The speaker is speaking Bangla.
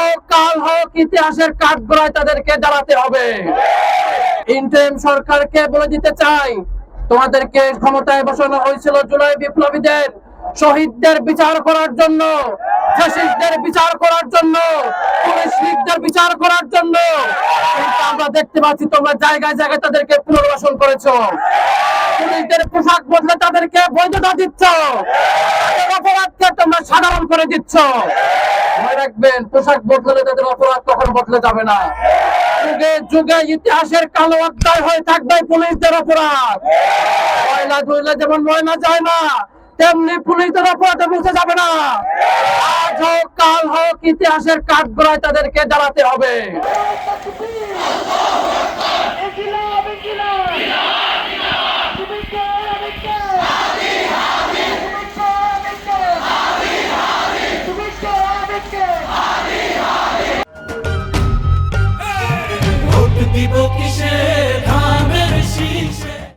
হোক কাল হোক ইতিহাসের কাঠগড়ায় তাদেরকে জ্বালাতে হবে। ইন্টারিম সরকারকে বলে দিতে চাই, তোমাদেরকে ক্ষমতায় বসানো হয়েছিল জুলাই বিপ্লবীদের শহীদদের বিচার করার জন্য, ফ্যাসিস্টদের বিচার করার জন্য, পুলিশ লীগদের বিচার করার জন্য। কিন্তু আমরা দেখতে পাচ্ছি তোমরা জায়গায় জায়গায় তাদেরকে পুনর্বাসন করেছো, পুলিশদের পোশাক বদলে তাদেরকে বৈধতা দিচ্ছ, তাদের অপরাধকে তোমরা সাধারণ করে দিচ্ছ। মনে রাখবেন, পোশাক বদলে তাদের অপরাধ কখনো বদলে যাবে না। যুগে যুগে ইতিহাসের কালো অধ্যায় হয়ে থাকবে পুলিশদের অপরাধ। ময়লা ধুইলে যেমন ময়লা যায় না, তেমনি পুলিশদের অপরাধে মুছে যাবে না। আজ হোক কাল হোক ইতিহাসের কাঠগড়ায় তাদেরকে জ্বালাতে হবে। দিব কিসে